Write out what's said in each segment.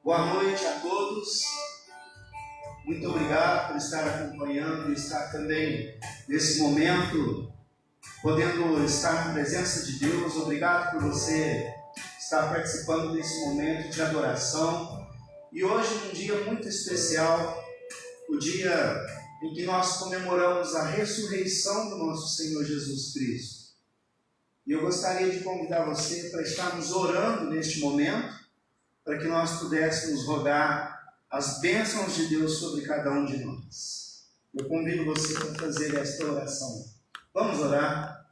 Boa noite a todos. Muito obrigado por estar acompanhando e estar também nesse momento, podendo estar na presença de Deus. Obrigado por você estar participando desse momento de adoração. E hoje, num dia muito especial, o dia em que nós comemoramos a ressurreição do nosso Senhor Jesus Cristo. E eu gostaria de convidar você para estarmos orando neste momento, para que nós pudéssemos rogar as bênçãos de Deus sobre cada um de nós. Eu convido você para fazer esta oração. Vamos orar?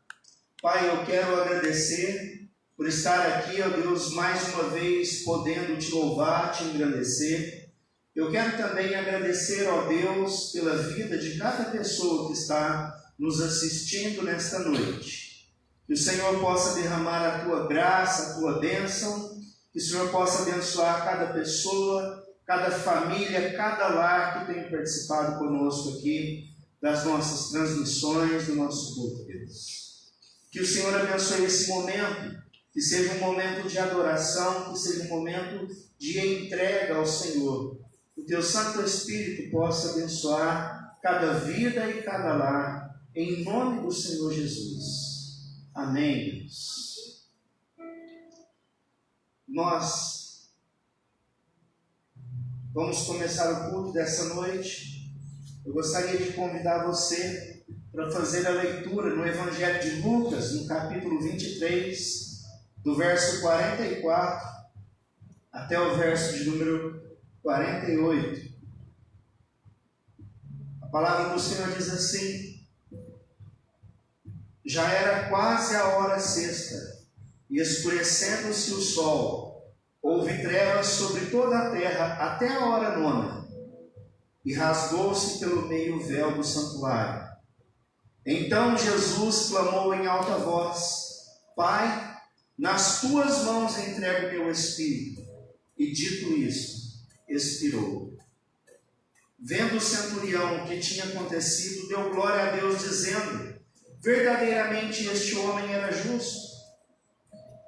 Pai, eu quero agradecer por estar aqui, ó Deus, mais uma vez podendo te louvar, te engrandecer. Eu quero também agradecer, ó Deus, pela vida de cada pessoa que está nos assistindo nesta noite. Que o Senhor possa derramar a tua graça, a tua bênção, que o Senhor possa abençoar cada pessoa, cada família, cada lar que tem participado conosco aqui das nossas transmissões, do nosso culto, Deus. Que o Senhor abençoe esse momento, que seja um momento de adoração, que seja um momento de entrega ao Senhor. Que o teu Santo Espírito possa abençoar cada vida e cada lar, em nome do Senhor Jesus. Amém, Deus. Nós vamos começar o culto dessa noite. Eu gostaria de convidar você para fazer a leitura no Evangelho de Lucas, no capítulo 23, do verso 44 até o verso de número 48. A palavra do Senhor diz assim: já era quase a hora sexta, e escurecendo-se o sol, houve trevas sobre toda a terra até a hora nona, e rasgou-se pelo meio o véu do santuário. Então Jesus clamou em alta voz: Pai, nas tuas mãos entrego o meu espírito. E dito isto, expirou. Vendo o centurião o que tinha acontecido, deu glória a Deus, dizendo: verdadeiramente este homem era justo.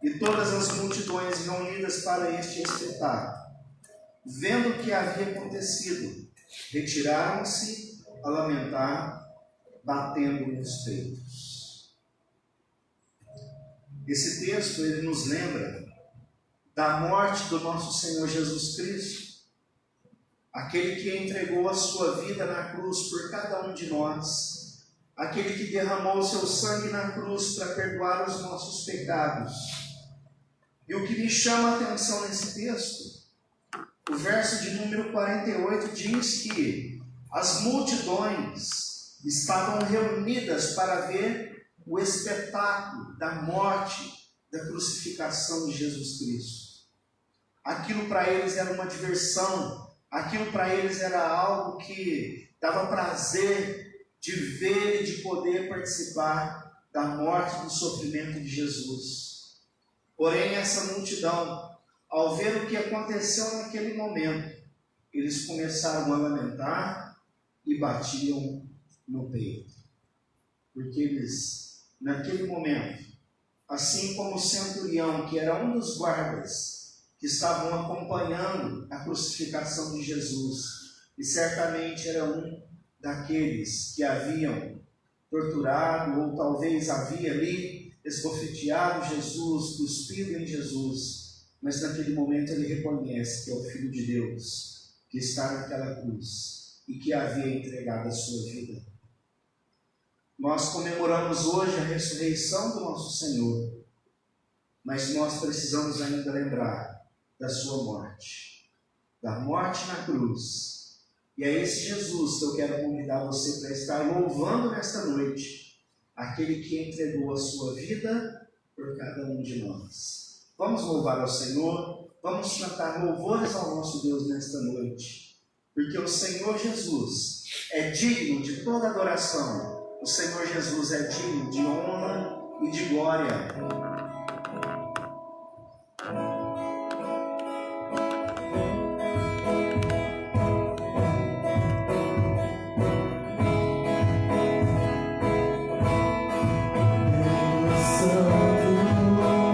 E todas as multidões reunidas para este espetáculo, vendo o que havia acontecido, retiraram-se a lamentar, batendo nos peitos. Esse texto ele nos lembra da morte do nosso Senhor Jesus Cristo, aquele que entregou a sua vida na cruz por cada um de nós, aquele que derramou o seu sangue na cruz para perdoar os nossos pecados. E o que me chama a atenção nesse texto, o verso de número 48 diz que as multidões estavam reunidas para ver o espetáculo da morte, da crucificação de Jesus Cristo. Aquilo para eles era uma diversão, aquilo para eles era algo que dava prazer de ver e de poder participar da morte e do sofrimento de Jesus. Porém, essa multidão, ao ver o que aconteceu naquele momento, eles começaram a lamentar e batiam no peito. Porque eles, naquele momento, assim como o centurião, que era um dos guardas que estavam acompanhando a crucificação de Jesus, e certamente era um daqueles que haviam torturado, ou talvez havia ali esbofeteado Jesus, cuspido em Jesus, mas naquele momento ele reconhece que é o Filho de Deus, que está naquela cruz e que havia entregado a sua vida. Nós comemoramos hoje a ressurreição do nosso Senhor, mas nós precisamos ainda lembrar da sua morte, da morte na cruz. E é esse Jesus que eu quero convidar você para estar louvando nesta noite, aquele que entregou a sua vida por cada um de nós. Vamos louvar ao Senhor, vamos cantar louvores ao nosso Deus nesta noite, porque o Senhor Jesus é digno de toda adoração, o Senhor Jesus é digno de honra e de glória. Santo, Pai,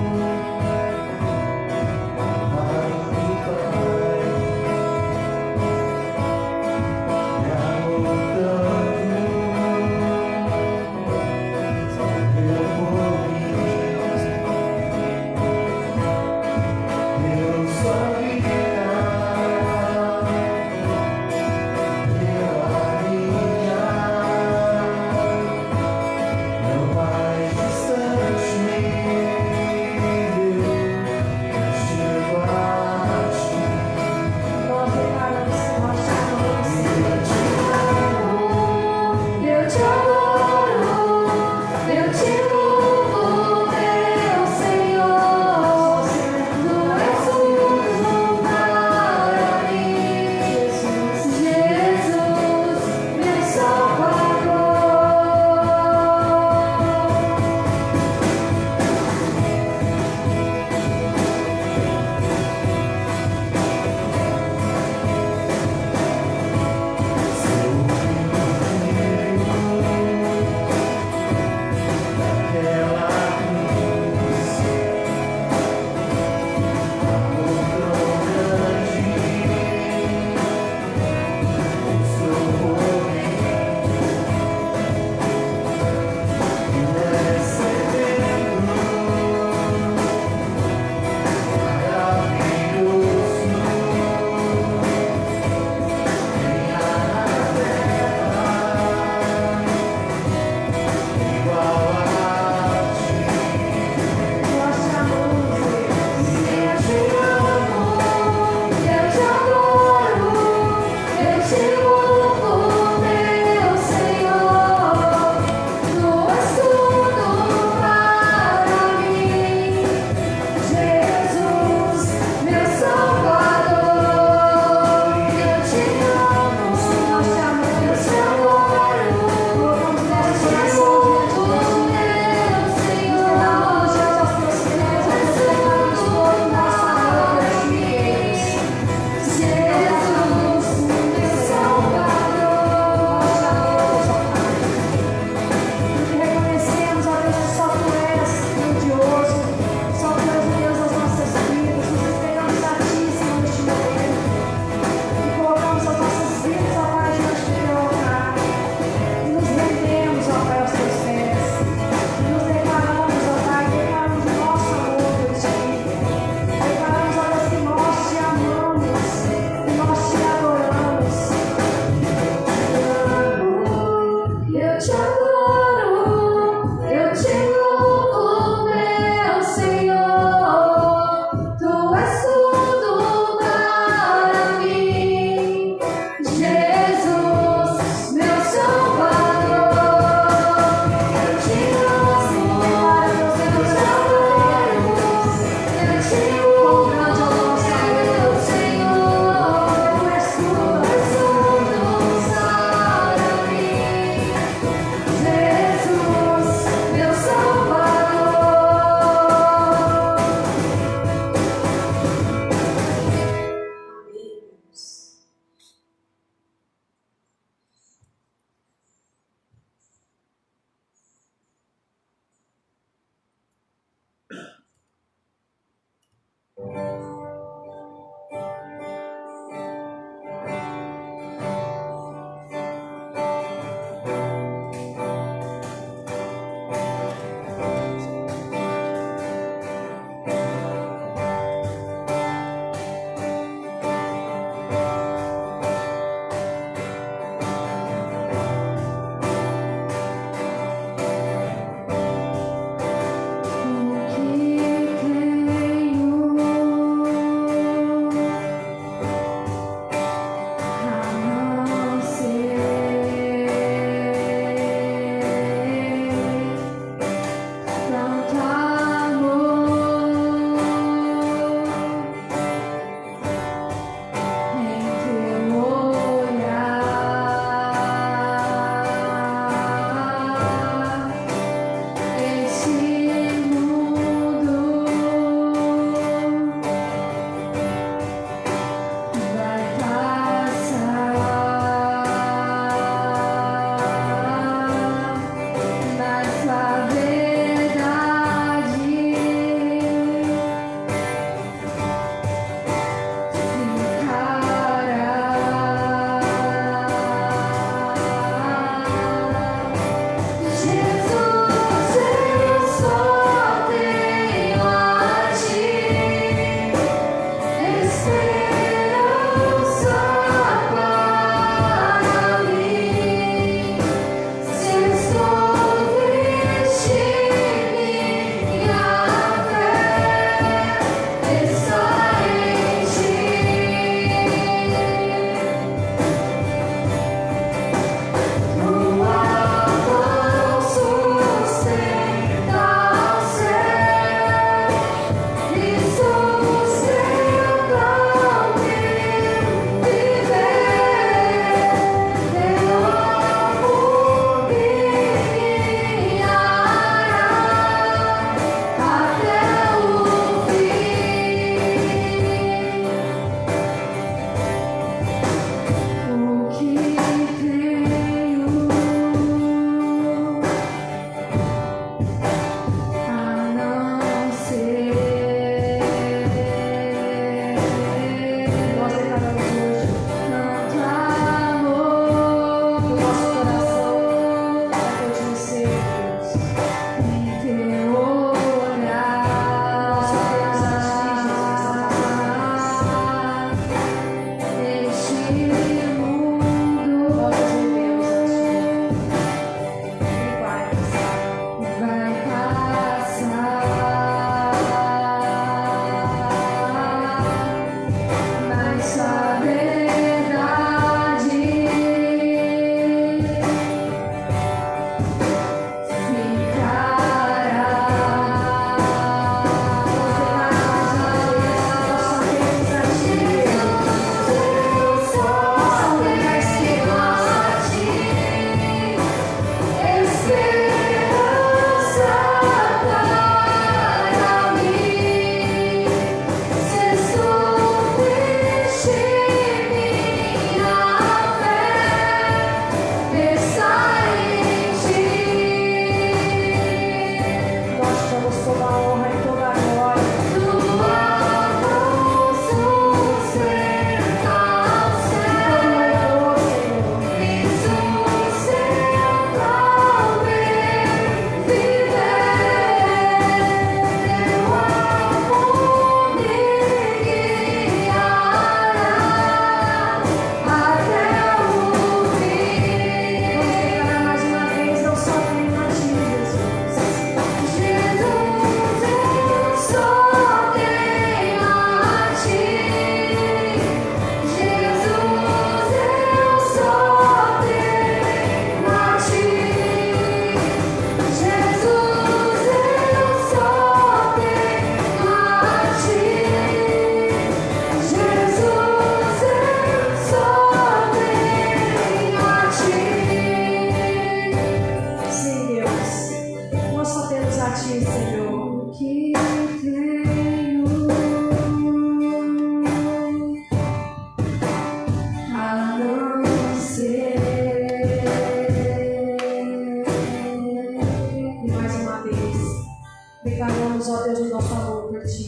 declaramos, ó Deus, o nosso amor por Ti.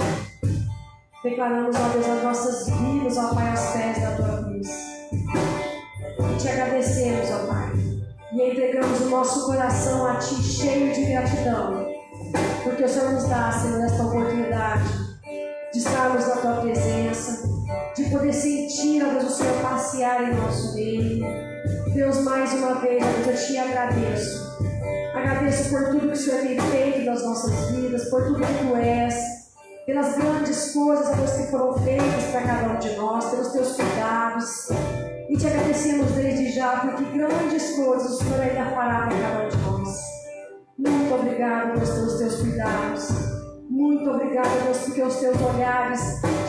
Declaramos, ó Deus, as nossas vidas, ó Pai, aos pés da Tua cruz. E Te agradecemos, ó Pai. E entregamos o nosso coração a Ti, cheio de gratidão. Porque o Senhor nos dá, Senhor, esta oportunidade de estarmos na Tua presença, de poder sentir, ó Deus, o Senhor passear em nosso meio. Deus, mais uma vez, ó Deus, eu Te agradeço. Agradeço por tudo que o Senhor tem feito nas nossas vidas, por tudo que Tu és, pelas grandes coisas, ó Deus, que foram feitas para cada um de nós, pelos Teus cuidados. E Te agradecemos desde já, porque grandes coisas o Senhor ainda fará para cada um de nós. Muito obrigado, Deus, pelos Teus cuidados. Muito obrigado, Deus, porque os Teus olhares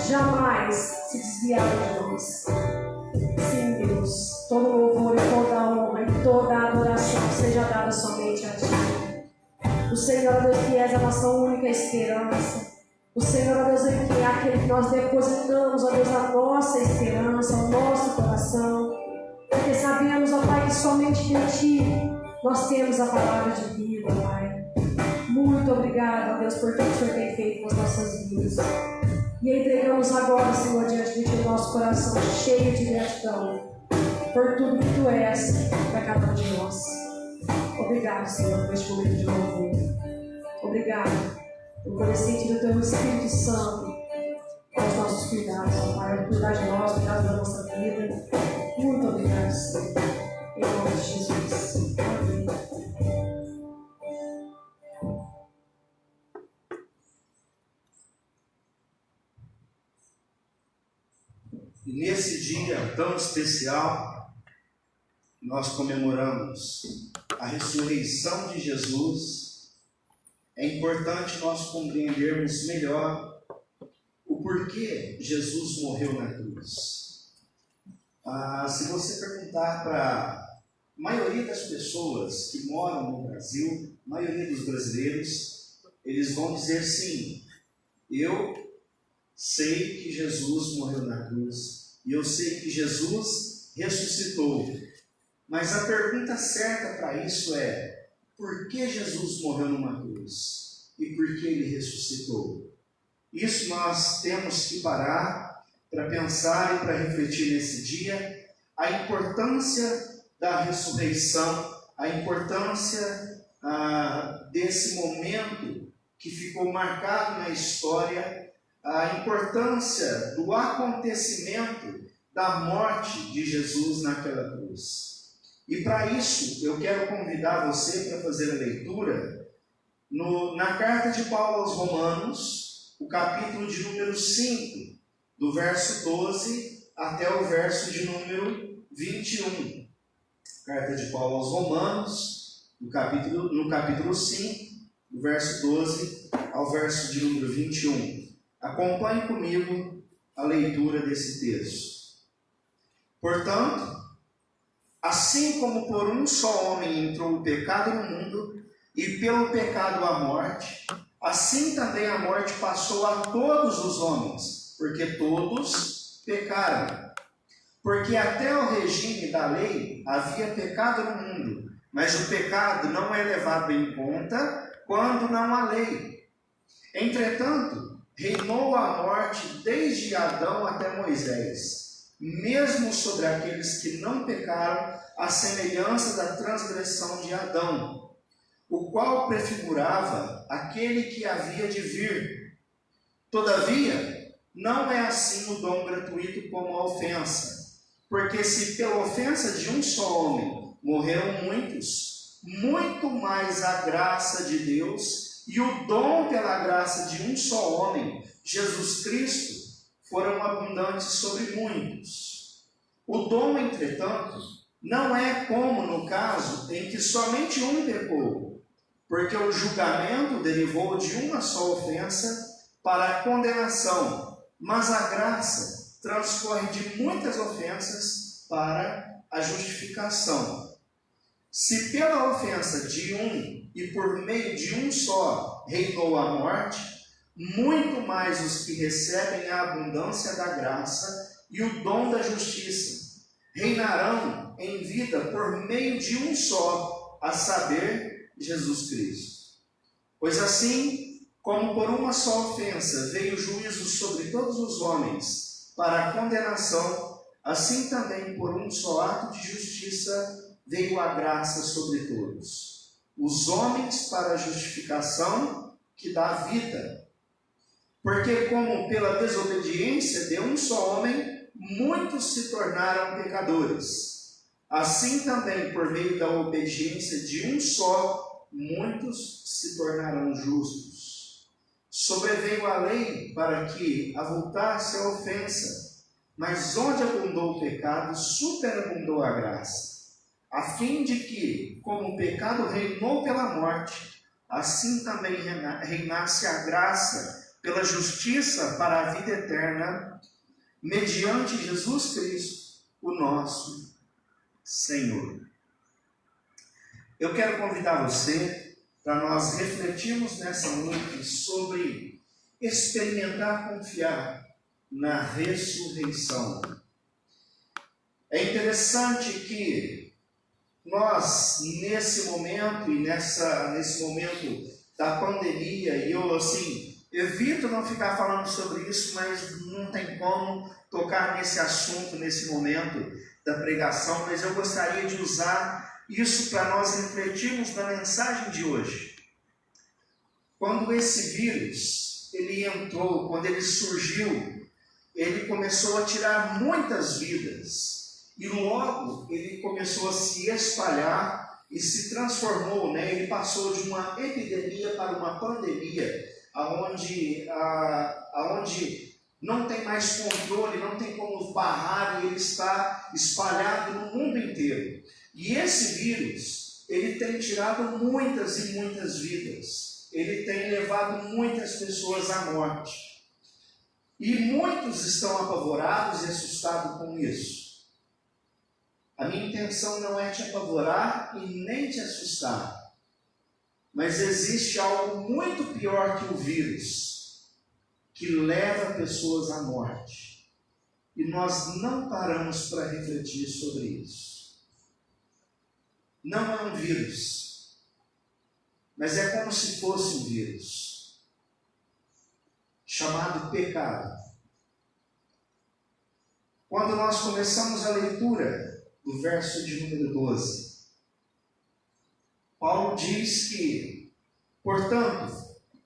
jamais se desviaram de nós. Sim, Deus, todo louvor e toda honra e toda adoração seja dada somente a Ti. O Senhor, Deus, que és a nossa única esperança. O Senhor, Deus, que é aquele que nós depositamos, ó Deus, a nossa esperança, o nosso coração. Porque sabemos, ó Pai, que somente em Ti nós temos a palavra de vida, Pai. Muito obrigado, ó Deus, por tudo que o Senhor tem feito nas nossas vidas. E entregamos agora, Senhor, diante de Ti o nosso coração cheio de gratidão por tudo que Tu és para cada um de nós. Obrigado, Senhor, por este momento de louvor. Obrigado por poder sentir o Teu Espírito Santo aos nossos cuidados, ó Pai, cuidar de nós, cuidar da nossa vida. Muito obrigado, Senhor. Em nome de Jesus. Amém. E nesse dia tão especial, nós comemoramos a ressurreição de Jesus. É importante nós compreendermos melhor o porquê Jesus morreu na cruz. Se você perguntar para a maioria das pessoas que moram no Brasil, a maioria dos brasileiros, eles vão dizer sim, eu sei que Jesus morreu na cruz e eu sei que Jesus ressuscitou. Mas a pergunta certa para isso é: por que Jesus morreu numa cruz? E por que Ele ressuscitou? Isso nós temos que parar para pensar e para refletir nesse dia a importância da ressurreição, a importância desse momento que ficou marcado na história, a importância do acontecimento da morte de Jesus naquela cruz. E para isso, eu quero convidar você para fazer a leitura na carta de Paulo aos Romanos, o capítulo de número 5, do verso 12 até o verso de número 21. Carta de Paulo aos Romanos, no capítulo 5, do verso 12 ao verso de número 21. Acompanhe comigo a leitura desse texto. Portanto, assim como por um só homem entrou o pecado no mundo, e pelo pecado a morte, assim também a morte passou a todos os homens, porque todos pecaram. Porque até o regime da lei havia pecado no mundo, mas o pecado não é levado em conta quando não há lei. Entretanto, reinou a morte desde Adão até Moisés, mesmo sobre aqueles que não pecaram, à semelhança da transgressão de Adão, o qual prefigurava aquele que havia de vir. Todavia, não é assim o dom gratuito como a ofensa, porque se pela ofensa de um só homem morreram muitos, muito mais a graça de Deus e o dom pela graça de um só homem, Jesus Cristo, foram abundantes sobre muitos. O dom, entretanto, não é como no caso em que somente um pecou, porque o julgamento derivou de uma só ofensa para a condenação, mas a graça transcorre de muitas ofensas para a justificação. Se pela ofensa de um e por meio de um só reinou a morte, muito mais os que recebem a abundância da graça e o dom da justiça reinarão em vida por meio de um só, a saber, Jesus Cristo. Pois assim, Como por uma só ofensa veio o juízo sobre todos os homens para a condenação, assim também por um só ato de justiça veio a graça sobre todos. Os homens para a justificação que dá vida. Porque como pela desobediência de um só homem, muitos se tornaram pecadores. Assim também por meio da obediência de um só, muitos se tornaram justos. Sobreveio a lei para que avultasse a ofensa, mas onde abundou o pecado, superabundou a graça, a fim de que, como o pecado reinou pela morte, assim também reinasse a graça pela justiça para a vida eterna, mediante Jesus Cristo, o nosso Senhor. Eu quero convidar você para nós refletirmos nessa noite sobre experimentar confiar na ressurreição. É interessante que nós, nesse momento e nesse momento da pandemia, e eu evito não ficar falando sobre isso, mas não tem como tocar nesse assunto nesse momento da pregação, mas eu gostaria de usar isso para nós refletirmos na mensagem de hoje. Quando esse vírus, ele entrou, quando ele surgiu, ele começou a tirar muitas vidas. E logo ele começou a se espalhar e se transformou, ele passou de uma epidemia para uma pandemia, onde não tem mais controle, não tem como barrar, e ele está espalhado no mundo inteiro. E esse vírus, ele tem tirado muitas e muitas vidas. Ele tem levado muitas pessoas à morte. E muitos estão apavorados e assustados com isso. A minha intenção não é te apavorar e nem te assustar. Mas existe algo muito pior que o vírus, que leva pessoas à morte. E nós não paramos para refletir sobre isso. Não é um vírus, mas é como se fosse um vírus, chamado pecado. Quando nós começamos a leitura do verso de número 12, Paulo diz que, portanto,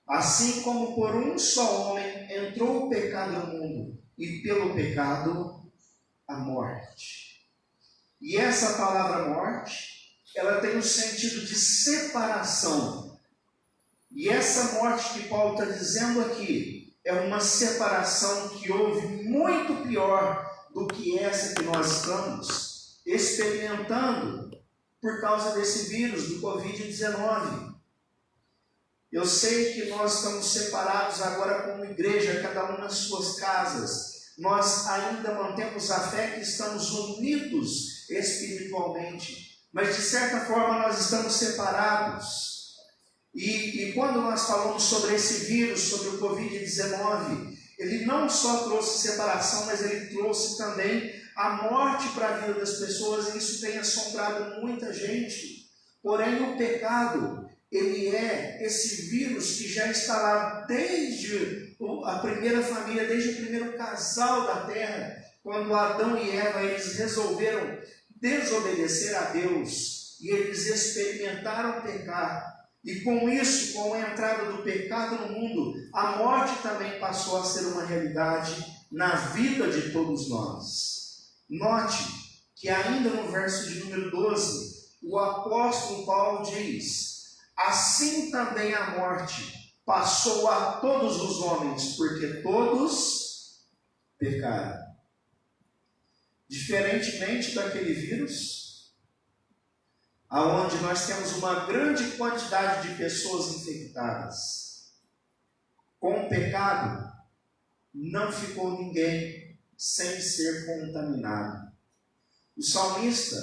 assim como por um só homem entrou o pecado no mundo, e pelo pecado a morte. E essa palavra morte, ela tem o sentido de separação. E essa morte que Paulo está dizendo aqui é uma separação que houve muito pior do que essa que nós estamos experimentando por causa desse vírus do Covid-19. Eu sei que nós estamos separados agora como igreja, cada um nas suas casas. Nós ainda mantemos a fé que estamos unidos espiritualmente. Mas de certa forma nós estamos separados. E quando nós falamos sobre esse vírus, sobre o Covid-19, ele não só trouxe separação, mas ele trouxe também a morte para a vida das pessoas, e isso tem assombrado muita gente. Porém, o pecado, ele é esse vírus que já está lá desde a primeira família, desde o primeiro casal da terra, quando Adão e Eva, eles resolveram desobedecer a Deus, e eles experimentaram pecar, e com isso, com a entrada do pecado no mundo, a morte também passou a ser uma realidade na vida de todos nós. Note que ainda no verso de número 12, o apóstolo Paulo diz: assim também a morte passou a todos os homens, porque todos pecaram. Diferentemente daquele vírus, aonde nós temos uma grande quantidade de pessoas infectadas, com o pecado, não ficou ninguém sem ser contaminado. O salmista,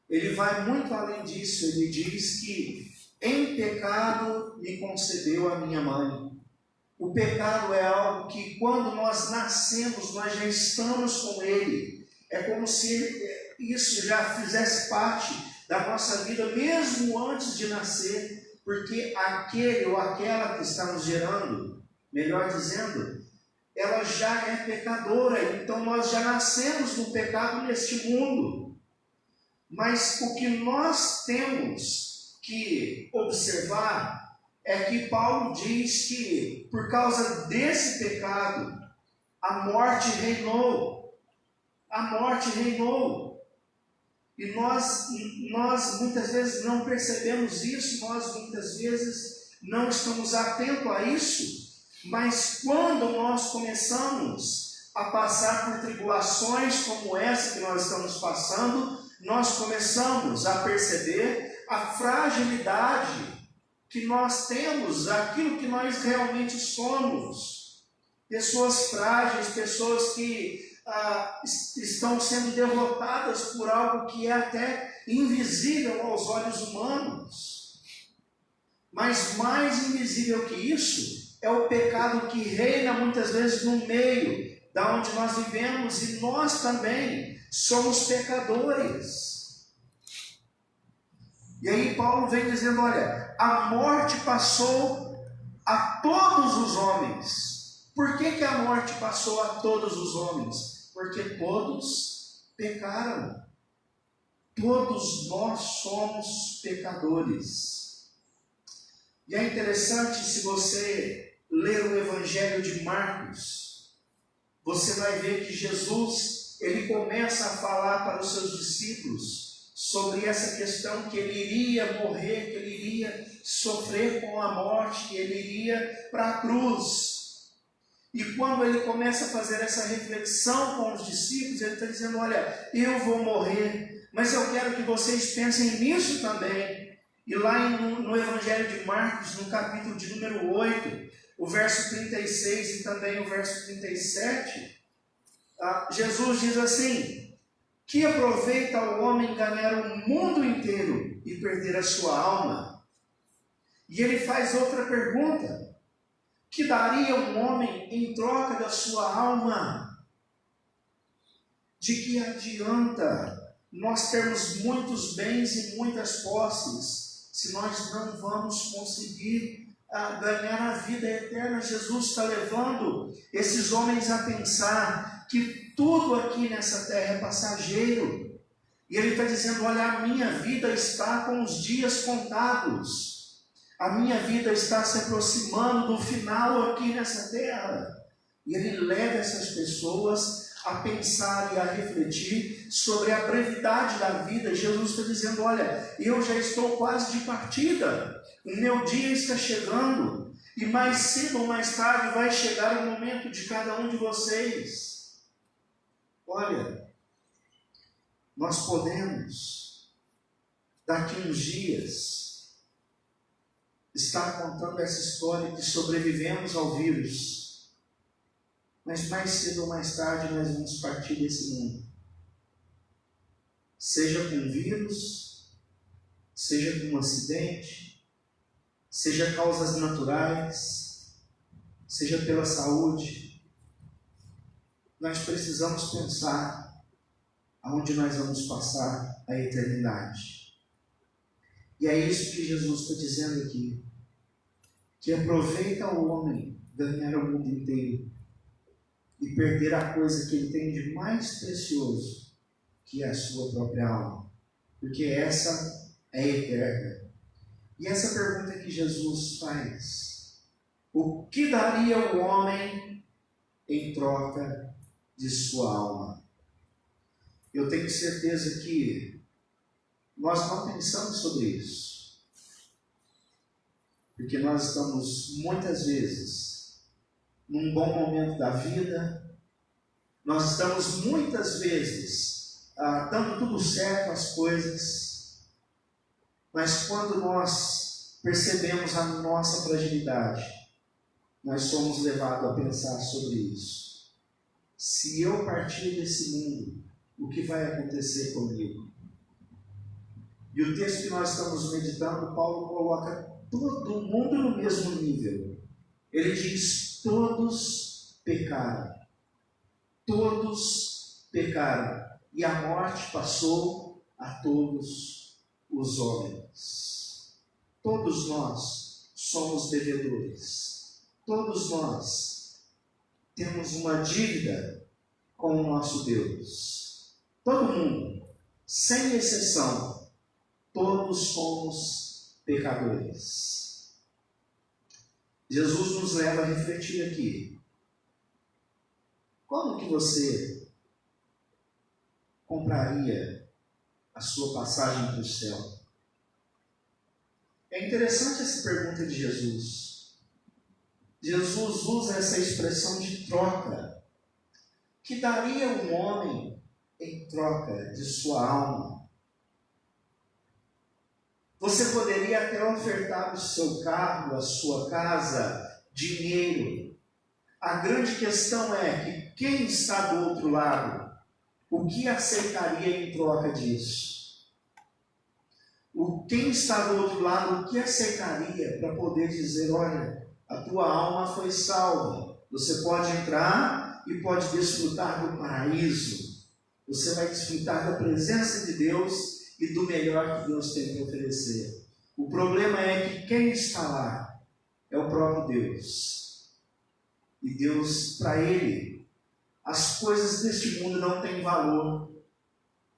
ele vai muito além disso, ele diz que em pecado me concebeu a minha mãe. O pecado é algo que quando nós nascemos, nós já estamos com ele. É como se isso já fizesse parte da nossa vida, mesmo antes de nascer. porque aquele ou aquela que está nos gerando, melhor dizendo, ela já é pecadora, então nós já nascemos no pecado neste mundo. Mas o que nós temos que observar é que Paulo diz que por causa desse pecado, a morte reinou. A morte reinou. E nós muitas vezes não percebemos isso, nós muitas vezes não estamos atentos a isso. Mas quando nós começamos a passar por tribulações como essa que nós estamos passando, nós começamos a perceber a fragilidade que nós temos, aquilo que nós realmente somos. Pessoas frágeis, pessoas que estão sendo derrotadas por algo que é até invisível aos olhos humanos. Mas mais invisível que isso é o pecado que reina muitas vezes no meio da onde nós vivemos, e nós também somos pecadores. E aí Paulo vem dizendo, olha, a morte passou a todos os homens. Por que a morte passou a todos os homens? Porque todos pecaram. Todos nós somos pecadores. E é interessante, se você ler o Evangelho de Marcos, você vai ver que Jesus, ele começa a falar para os seus discípulos sobre essa questão que ele iria morrer, que ele iria sofrer com a morte, que ele iria para a cruz. E quando ele começa a fazer essa reflexão com os discípulos, ele está dizendo, olha, eu vou morrer, mas eu quero que vocês pensem nisso também. E lá no Evangelho de Marcos, no capítulo de número 8, o verso 36 e também o verso 37, Jesus diz assim, que aproveita o homem ganhar o mundo inteiro e perder a sua alma? E ele faz outra pergunta, que daria um homem em troca da sua alma? De que adianta nós termos muitos bens e muitas posses, se nós não vamos conseguir ganhar a vida eterna? Jesus está levando esses homens a pensar que tudo aqui nessa terra é passageiro. E ele está dizendo, olha, a minha vida está com os dias contados. A minha vida está se aproximando do final aqui nessa terra. E ele leva essas pessoas a pensar e a refletir sobre a brevidade da vida. Jesus está dizendo, olha, eu já estou quase de partida, o meu dia está chegando, e mais cedo ou mais tarde vai chegar o momento de cada um de vocês. Olha, nós podemos, daqui uns dias, estar contando essa história que sobrevivemos ao vírus, mas mais cedo ou mais tarde nós vamos partir desse mundo. Seja com vírus, seja com um acidente, seja causas naturais, seja pela saúde. Nós precisamos pensar aonde nós vamos passar a eternidade. E é isso que Jesus está dizendo aqui, que aproveita o homem ganhar o mundo inteiro e perder a coisa que ele tem de mais precioso, que é a sua própria alma, porque essa é eterna. E essa pergunta que Jesus faz, o que daria o homem em troca de sua alma? Eu tenho certeza que nós não pensamos sobre isso, porque nós estamos muitas vezes num bom momento da vida, nós estamos muitas vezes dando tudo certo as coisas, mas quando nós percebemos a nossa fragilidade, nós somos levados a pensar sobre isso. Se eu partir desse mundo, o que vai acontecer comigo? E o texto que nós estamos meditando, Paulo coloca todo mundo no mesmo nível. Ele diz, todos pecaram. Todos pecaram. E a morte passou a todos os homens. todos nós somos devedores. Todos nós temos uma dívida com o nosso Deus. Todo mundo, sem exceção, todos somos pecadores. Jesus nos leva a refletir aqui. Como que você compraria a sua passagem para o céu? É interessante essa pergunta de Jesus. Jesus usa essa expressão de troca. Que daria um homem em troca de sua alma? Você poderia até ofertar o seu carro, a sua casa, dinheiro. A grande questão é que quem está do outro lado, o que aceitaria em troca disso? Quem está do outro lado, o que aceitaria para poder dizer, olha, a tua alma foi salva, você pode entrar e pode desfrutar do paraíso, você vai desfrutar da presença de Deus e do melhor que Deus tem para oferecer. O problema é que quem está lá é o próprio Deus. E Deus, para Ele, as coisas deste mundo não têm valor,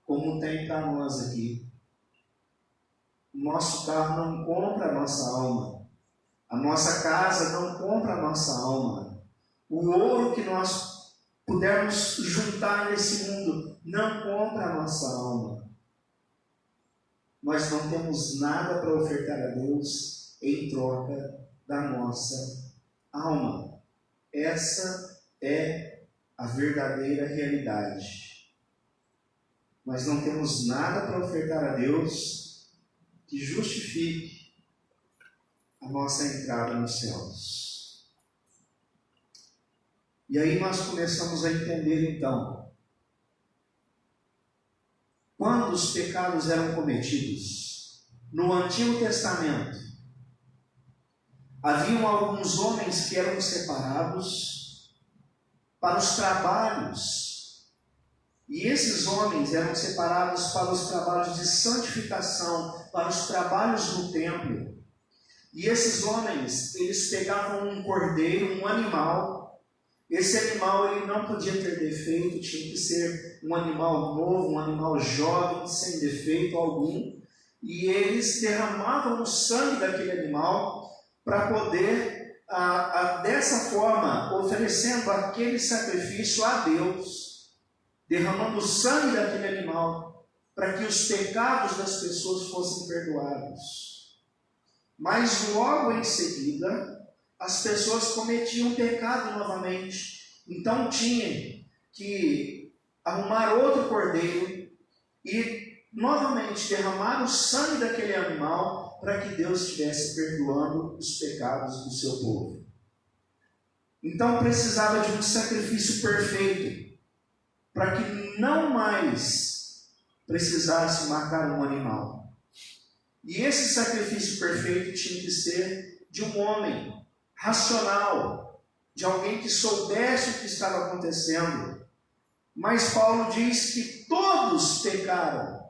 como tem para nós aqui. O nosso carro não compra a nossa alma. A nossa casa não compra a nossa alma. O ouro que nós pudermos juntar nesse mundo não compra a nossa alma. Nós não temos nada para ofertar a Deus em troca da nossa alma. Essa é a verdadeira realidade. Nós não temos nada para ofertar a Deus que justifique a nossa entrada nos céus. E aí nós começamos a entender então, quando os pecados eram cometidos, no Antigo Testamento, haviam alguns homens que eram separados para os trabalhos. E esses homens eram separados para os trabalhos de santificação, para os trabalhos no templo. E esses homens, eles pegavam um cordeiro, um animal. Esse animal ele não podia ter defeito, tinha que ser um animal novo, um animal jovem, sem defeito algum. E eles derramavam o sangue daquele animal para poder, dessa forma, oferecendo aquele sacrifício a Deus, derramando o sangue daquele animal, para que os pecados das pessoas fossem perdoados. Mas logo em seguida, as pessoas cometiam pecado novamente. Então tinham que arrumar outro cordeiro e novamente derramar o sangue daquele animal para que Deus estivesse perdoando os pecados do seu povo. Então precisava de um sacrifício perfeito, para que não mais precisasse matar um animal. E esse sacrifício perfeito tinha que ser de um homem racional, de alguém que soubesse o que estava acontecendo. Mas Paulo diz que todos pecaram.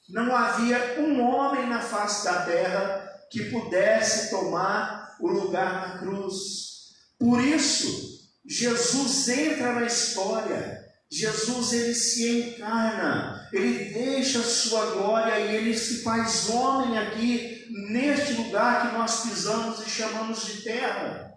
Não havia um homem na face da terra que pudesse tomar o lugar na cruz. Por isso, Jesus entra na história. Jesus, ele se encarna, ele deixa a sua glória e ele se faz homem aqui, neste lugar que nós pisamos e chamamos de terra.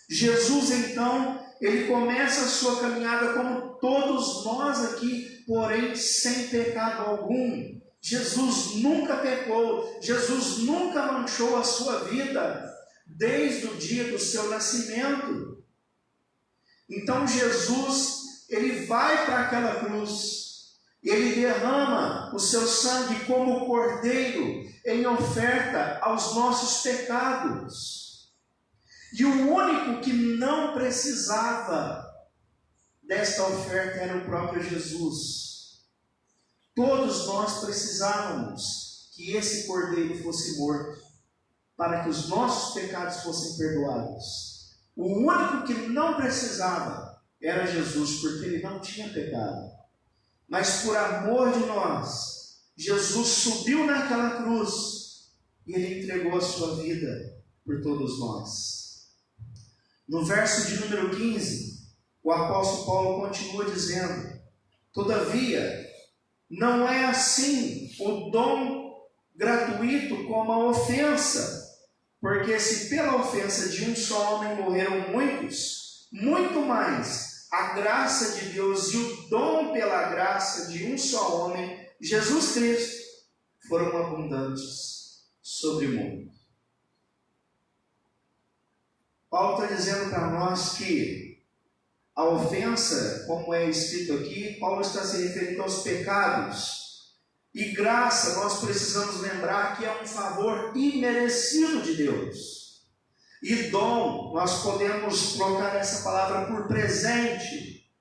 Jesus, então, ele começa a sua caminhada como todos nós aqui, porém sem pecado algum. Jesus nunca pecou, Jesus nunca manchou a sua vida, desde o dia do seu nascimento. Então Jesus, ele vai para aquela cruz, e ele derrama o seu sangue como cordeiro em oferta aos nossos pecados. E o único que não precisava desta oferta era o próprio Jesus. Todos nós precisávamos que esse cordeiro fosse morto, para que os nossos pecados fossem perdoados. O único que não precisava era Jesus, porque ele não tinha pecado. Mas por amor de nós, Jesus subiu naquela cruz e Ele entregou a sua vida por todos nós. No verso de número 15, o apóstolo Paulo continua dizendo: todavia, não é assim o dom gratuito como a ofensa, porque se pela ofensa de um só homem morreram muitos, muito mais a graça de Deus e o dom pela graça de um só homem, Jesus Cristo, foram abundantes sobre o mundo. Paulo está dizendo para nós que a ofensa, como é escrito aqui, Paulo está se referindo aos pecados. E graça, nós precisamos lembrar que é um favor imerecido de Deus. E dom, nós podemos trocar essa palavra por presente.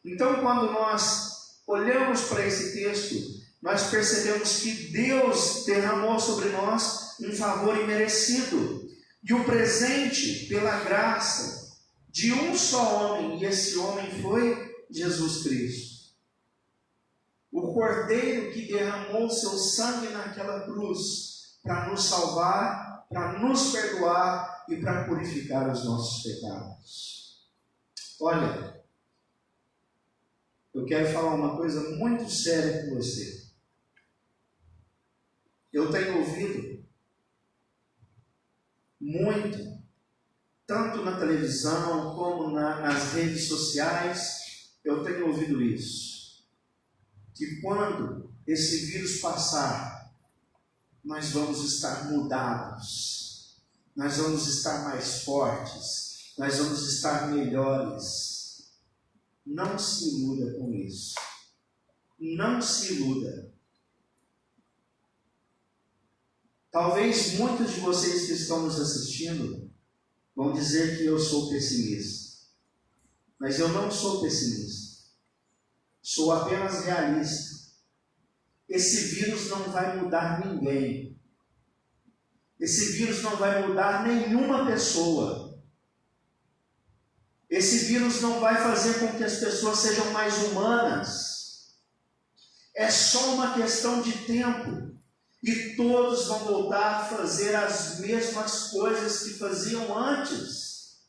Então, quando nós olhamos para esse texto, nós percebemos que Deus derramou sobre nós um favor imerecido. E o presente, pela graça de um só homem, e esse homem foi Jesus Cristo. O Cordeiro que derramou seu sangue naquela cruz para nos salvar, para nos perdoar e para purificar os nossos pecados. Olha, eu quero falar uma coisa muito séria com você. Eu tenho ouvido muito, tanto na televisão como nas redes sociais, eu tenho ouvido isso. Que quando esse vírus passar, nós vamos estar mudados, nós vamos estar mais fortes, nós vamos estar melhores. Não se iluda com isso. Não se iluda. Talvez muitos de vocês que estão nos assistindo vão dizer que eu sou pessimista. Mas eu não sou pessimista. Sou apenas realista. Esse vírus não vai mudar ninguém. Esse vírus não vai mudar nenhuma pessoa. Esse vírus não vai fazer com que as pessoas sejam mais humanas. É só uma questão de tempo. E todos vão voltar a fazer as mesmas coisas que faziam antes.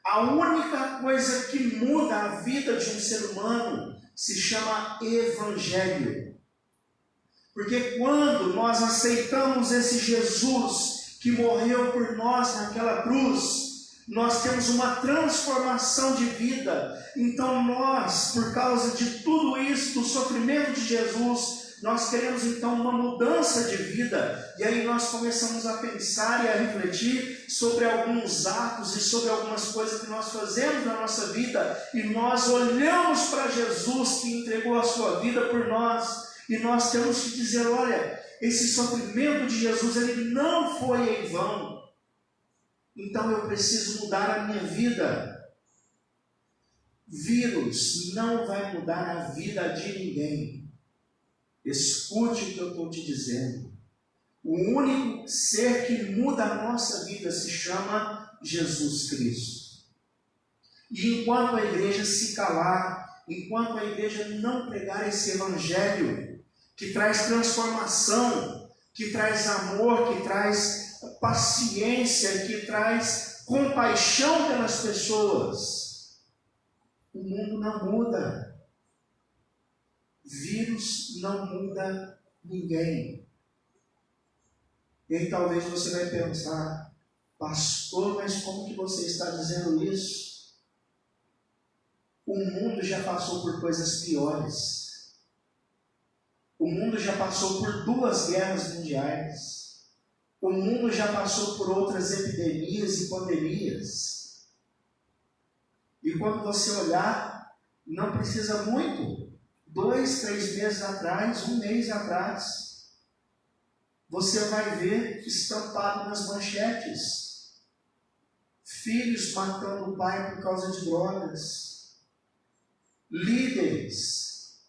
A única coisa que muda a vida de um ser humano se chama Evangelho. Porque quando nós aceitamos esse Jesus que morreu por nós naquela cruz, nós temos uma transformação de vida. Então nós, por causa de tudo isso, do sofrimento de Jesus, nós queremos então uma mudança de vida. E aí nós começamos a pensar e a refletir sobre alguns atos e sobre algumas coisas que nós fazemos na nossa vida. E nós olhamos para Jesus que entregou a sua vida por nós. E nós temos que dizer, olha, esse sofrimento de Jesus, ele não foi em vão. Então eu preciso mudar a minha vida. Vírus não vai mudar a vida de ninguém. Escute o que eu estou te dizendo. O único ser que muda a nossa vida se chama Jesus Cristo. E enquanto a igreja se calar, enquanto a igreja não pregar esse evangelho, que traz transformação, que traz amor, que traz paciência, que traz compaixão pelas pessoas, o mundo não muda. Vírus não muda ninguém. E aí talvez você vai pensar, pastor, mas como que você está dizendo isso? O mundo já passou por coisas piores. O mundo já passou por 2 guerras mundiais. O mundo já passou por outras epidemias e pandemias. E quando você olhar, não precisa muito. 2, 3 meses atrás, 1 mês atrás, você vai ver estampado nas manchetes: filhos matando o pai por causa de drogas, líderes,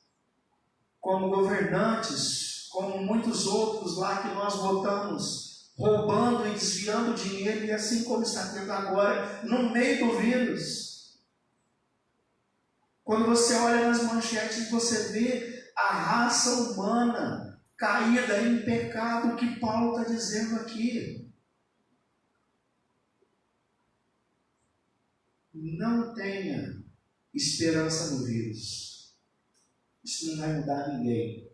como governantes, como muitos outros lá que nós votamos, roubando e desviando dinheiro, e assim como está tendo agora, no meio do vírus. Quando você olha nas manchetes, você vê a raça humana caída em pecado que Paulo está dizendo aqui. Não tenha esperança no vírus. Isso não vai mudar ninguém.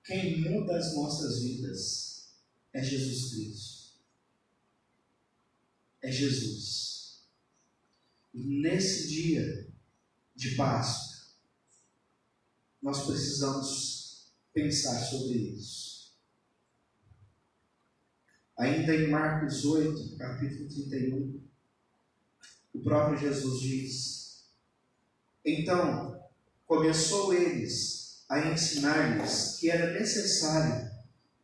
Quem muda as nossas vidas é Jesus Cristo. É Jesus. E nesse dia de Páscoa, nós precisamos pensar sobre isso. Ainda em Marcos 8, capítulo 31, o próprio Jesus diz: então começou eles a ensinar-lhes que era necessário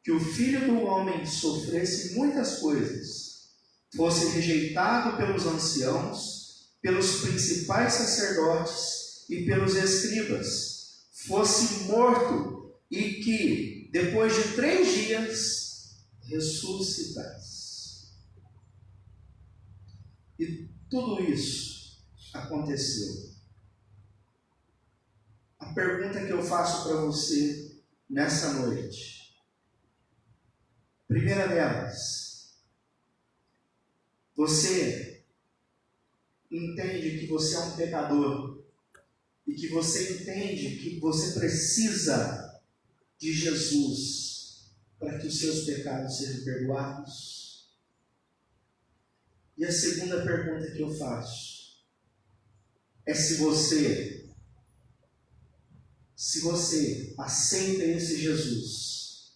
que o Filho do Homem sofresse muitas coisas, fosse rejeitado pelos anciãos, pelos principais sacerdotes e pelos escribas, fosse morto e que, depois de 3 dias, ressuscitasse. E tudo isso aconteceu. A pergunta que eu faço para você nessa noite, primeira delas, você entende que você é um pecador e que você entende que você precisa de Jesus para que os seus pecados sejam perdoados? E a segunda pergunta que eu faço é se você aceita esse Jesus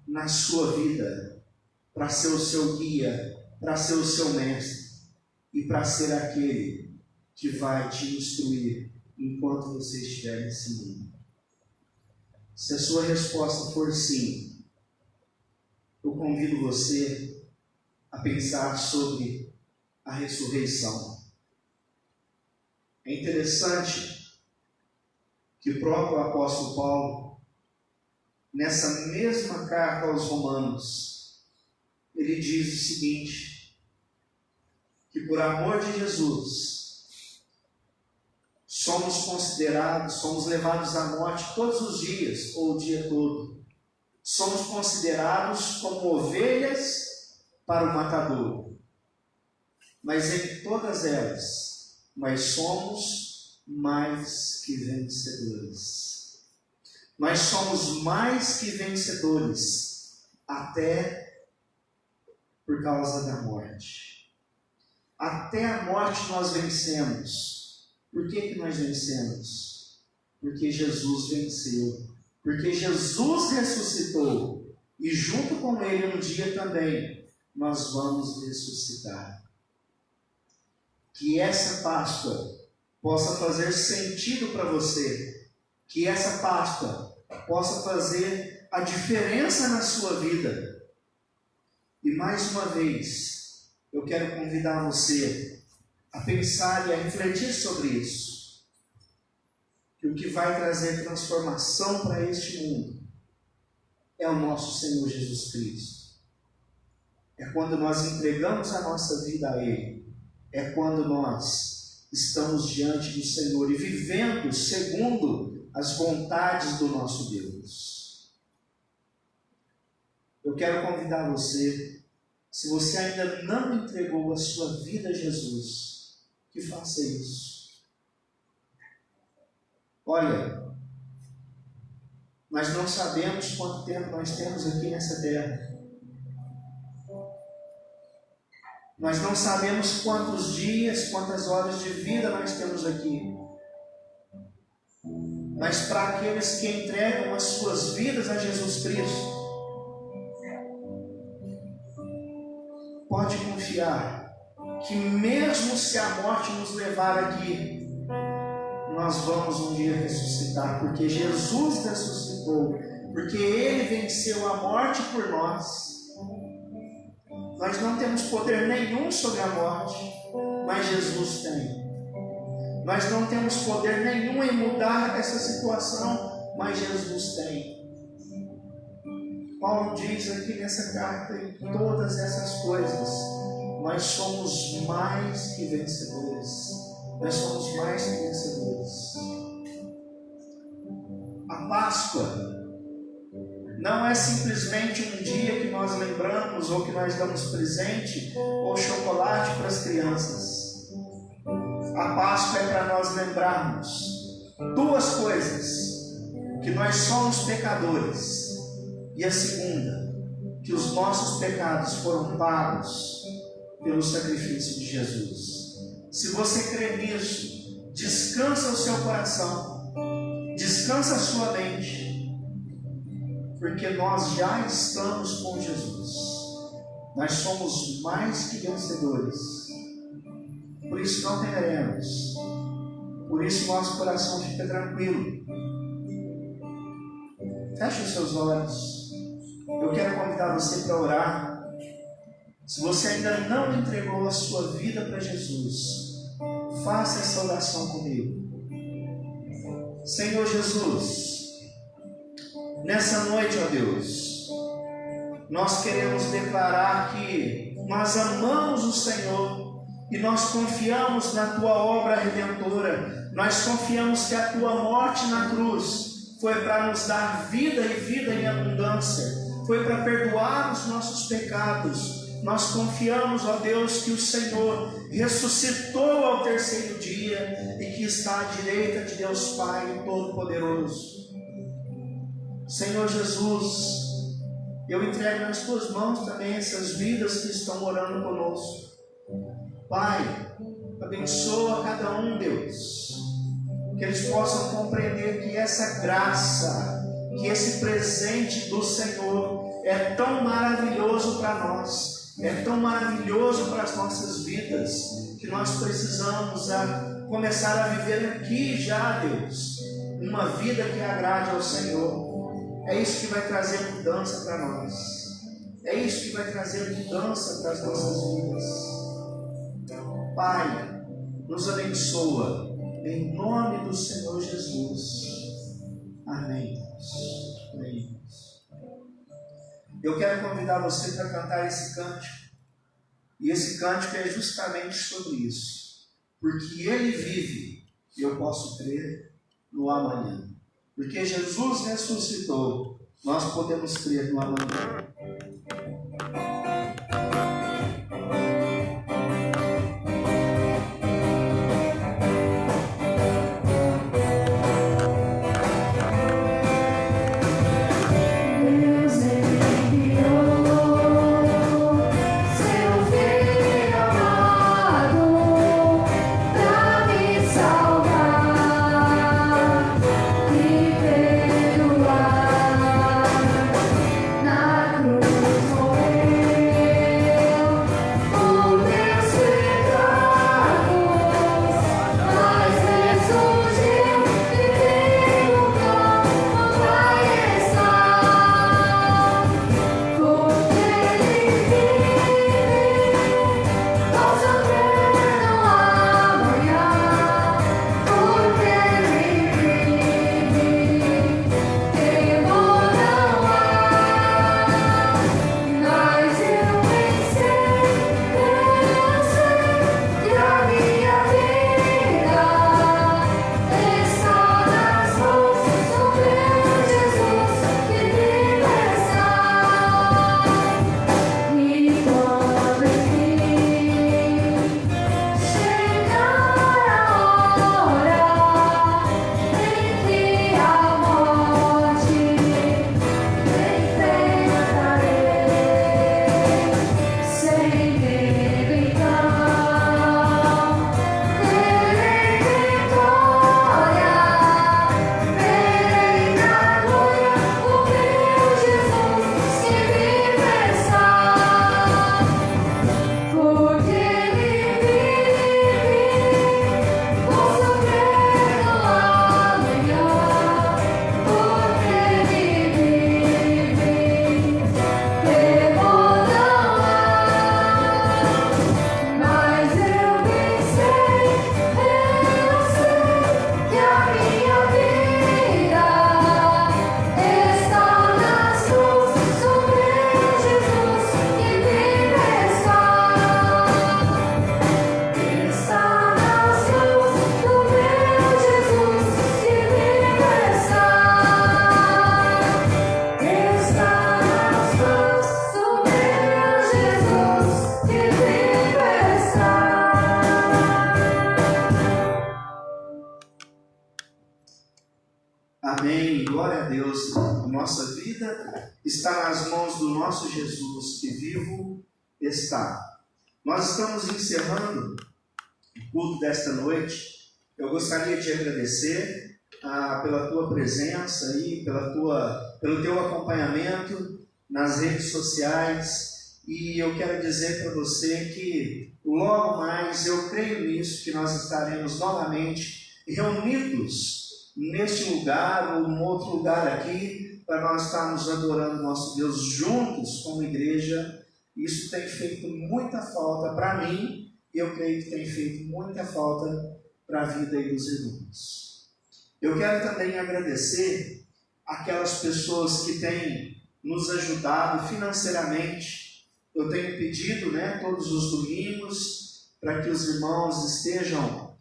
na sua vida para ser o seu guia, para ser o seu mestre e para ser aquele que vai te instruir enquanto você estiver nesse mundo. Se a sua resposta for sim, eu convido você a pensar sobre a ressurreição. É interessante que o próprio apóstolo Paulo, nessa mesma carta aos Romanos, ele diz o seguinte: que por amor de Jesus, somos levados à morte todos os dias, ou o dia todo. Somos considerados como ovelhas para o matador. Mas em todas elas, nós somos mais que vencedores. Nós somos mais que vencedores, até por causa da morte. Até a morte nós vencemos. Por que nós vencemos? Porque Jesus venceu. Porque Jesus ressuscitou. E junto com Ele um dia também nós vamos ressuscitar. Que essa Páscoa possa fazer sentido para você. Que essa Páscoa possa fazer a diferença na sua vida. E mais uma vez, eu quero convidar você a pensar e a refletir sobre isso. Que o que vai trazer transformação para este mundo é o nosso Senhor Jesus Cristo. É quando nós entregamos a nossa vida a Ele. É quando nós estamos diante do Senhor e vivendo segundo as vontades do nosso Deus. Eu quero convidar você, se você ainda não entregou a sua vida a Jesus, que faça isso. Olha, nós não sabemos quanto tempo nós temos aqui nessa terra. Nós não sabemos quantos dias, quantas horas de vida nós temos aqui. Mas para aqueles que entregam as suas vidas a Jesus Cristo, pode confiar que mesmo se a morte nos levar aqui, nós vamos um dia ressuscitar, porque Jesus ressuscitou, porque Ele venceu a morte por nós. Nós não temos poder nenhum sobre a morte, mas Jesus tem. Nós não temos poder nenhum em mudar essa situação, mas Jesus tem. Paulo diz aqui nessa carta, em todas essas coisas, nós somos mais que vencedores. Nós somos mais que vencedores. A Páscoa não é simplesmente um dia que nós lembramos ou que nós damos presente ou chocolate para as crianças. A Páscoa é para nós lembrarmos duas coisas: que nós somos pecadores, e a segunda, que os nossos pecados foram pagos pelo sacrifício de Jesus. Se você crê nisso, descansa o seu coração, descansa a sua mente, porque nós já estamos com Jesus. Nós somos mais que vencedores. Por isso não temeremos. Por isso nosso coração fica tranquilo. Feche os seus olhos. Eu quero convidar você para orar. Se você ainda não entregou a sua vida para Jesus, faça essa oração comigo. Senhor Jesus, nessa noite, ó Deus, nós queremos declarar que nós amamos o Senhor e nós confiamos na Tua obra redentora. Nós confiamos que a Tua morte na cruz foi para nos dar vida e vida em abundância, foi para perdoar os nossos pecados. Nós confiamos, ó Deus, que o Senhor ressuscitou ao terceiro dia e que está à direita de Deus Pai Todo-Poderoso. Senhor Jesus, eu entrego nas Tuas mãos também essas vidas que estão orando conosco. Pai, abençoa cada um, Deus, que eles possam compreender que essa graça, que esse presente do Senhor é tão maravilhoso para nós, é tão maravilhoso para as nossas vidas, que nós precisamos começar a viver aqui já, Deus, uma vida que agrade ao Senhor. É isso que vai trazer mudança para nós, é isso que vai trazer mudança para as nossas vidas. Pai, nos abençoa, em nome do Senhor Jesus. Amém. Amém. Eu quero convidar você para cantar esse cântico. E esse cântico é justamente sobre isso. Porque Ele vive, e eu posso crer no amanhã. Porque Jesus ressuscitou, nós podemos crer no amanhã. Na cruz. vida está nas mãos do nosso Jesus, que vivo está. Nós estamos encerrando o culto desta noite. Eu gostaria de agradecer pela tua presença aí, pelo teu acompanhamento nas redes sociais, e eu quero dizer para você que logo mais, eu creio nisso, que nós estaremos novamente reunidos neste lugar ou em outro lugar aqui, para nós estarmos adorando nosso Deus juntos como igreja. Isso tem feito muita falta para mim, e eu creio que tem feito muita falta para a vida aí dos irmãos. Eu quero também agradecer aquelas pessoas que têm nos ajudado financeiramente. Eu tenho pedido, todos os domingos, para que os irmãos estejam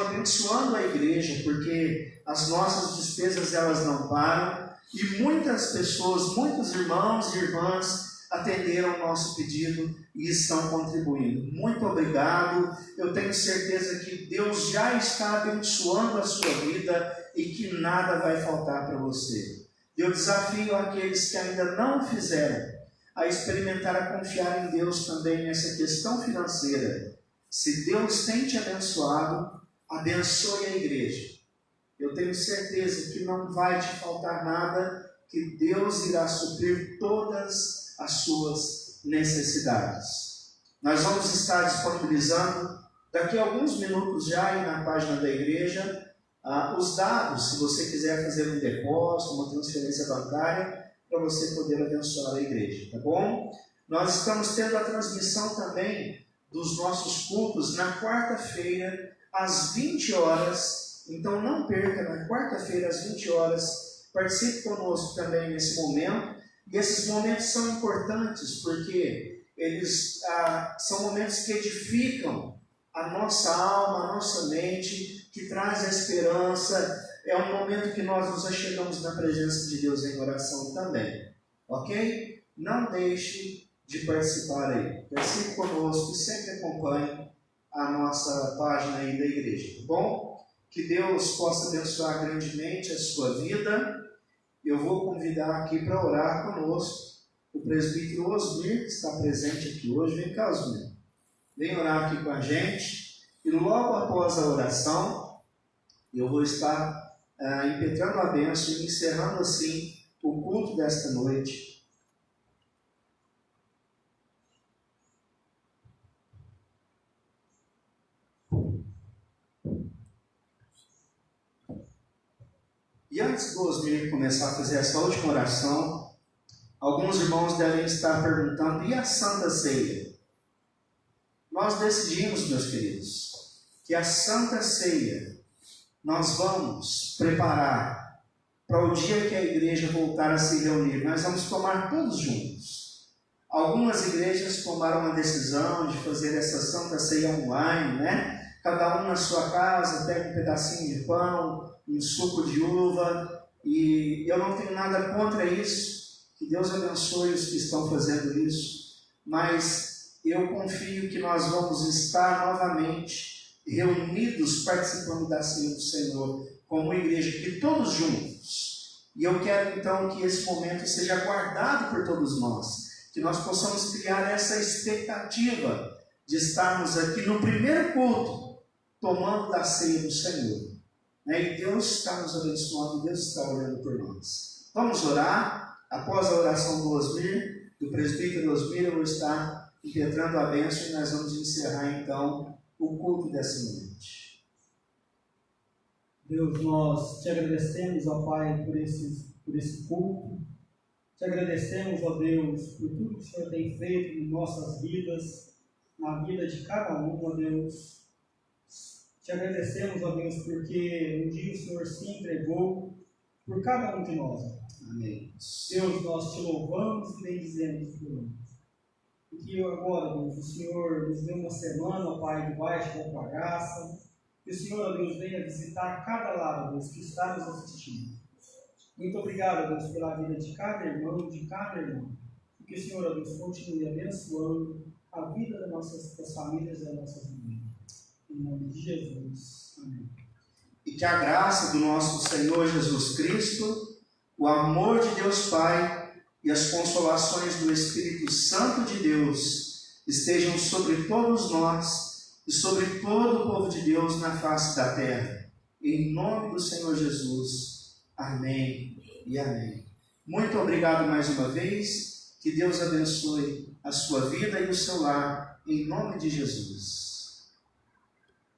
abençoando a igreja, porque as nossas despesas elas não param, e muitas pessoas, muitos irmãos e irmãs atenderam o nosso pedido e estão contribuindo. Muito obrigado. Eu tenho certeza que Deus já está abençoando a sua vida e que nada vai faltar para você. Eu desafio aqueles que ainda não fizeram a experimentar, a confiar em Deus também nessa questão financeira. Se Deus tem te abençoado, abençoe a igreja. Eu tenho certeza que não vai te faltar nada, que Deus irá suprir todas as suas necessidades. Nós vamos estar disponibilizando daqui a alguns minutos já aí na página da igreja os dados, se você quiser fazer um depósito, uma transferência bancária, para você poder abençoar a igreja, tá bom? Nós estamos tendo a transmissão também dos nossos cultos na quarta-feira, às 20 horas. Então não perca, na quarta-feira, às 20 horas, participe conosco também nesse momento. E esses momentos são importantes, porque eles são momentos que edificam a nossa alma, a nossa mente, que traz a esperança. É um momento que nós nos achegamos na presença de Deus em oração também. Ok? Não deixe de participar aí. Participe conosco e sempre acompanhe a nossa página aí da igreja, tá bom? Que Deus possa abençoar grandemente a sua vida. Eu vou convidar aqui para orar conosco o presbítero Osmir, que está presente aqui hoje. Vem cá, Osmir. Vem orar aqui com a gente. E logo após a oração, eu vou estar impetrando a bênção e encerrando assim o culto desta noite. E antes do Osmir começar a fazer essa última oração, alguns irmãos devem estar perguntando: e a Santa Ceia? Nós decidimos, meus queridos, que a Santa Ceia nós vamos preparar para o dia que a igreja voltar a se reunir. Nós vamos tomar todos juntos. Algumas igrejas tomaram a decisão de fazer essa Santa Ceia online, Cada um na sua casa, pega um pedacinho de pão, um suco de uva, e eu não tenho nada contra isso. Que Deus abençoe os que estão fazendo isso. Mas eu confio que nós vamos estar novamente reunidos, participando da ceia do Senhor, como igreja, que todos juntos. E eu quero então que esse momento seja guardado por todos nós, que nós possamos criar essa expectativa de estarmos aqui no primeiro culto, tomando da ceia do Senhor. E Deus está nos abençoando, Deus está orando por nós. Vamos orar. Após a oração do Osmir, do presbítero Osmir, eu vou estar impetrando a bênção e nós vamos encerrar então o culto dessa noite. Deus, nós te agradecemos, ó Pai, por esse culto. Te agradecemos, ó Deus, por tudo que o Senhor tem feito em nossas vidas, na vida de cada um, ó Deus. Te agradecemos, ó Deus, porque um dia o Senhor se entregou por cada um de nós. Amém. Deus, nós te louvamos e bendizemos por nós. E que agora, Deus, o Senhor nos deu uma semana, ó Pai, debaixo da tua graça. Que o Senhor, ó Deus, venha visitar cada lado, Deus, que está nos assistindo. Muito obrigado, Deus, pela vida de cada irmão, de cada irmã. E que o Senhor, ó Deus, continue abençoando a vida das famílias e das nossas vidas. Em nome de Jesus. Amém. E que a graça do nosso Senhor Jesus Cristo, o amor de Deus Pai e as consolações do Espírito Santo de Deus estejam sobre todos nós e sobre todo o povo de Deus na face da terra. Em nome do Senhor Jesus. Amém e amém. Muito obrigado mais uma vez. Que Deus abençoe a sua vida e o seu lar, em nome de Jesus.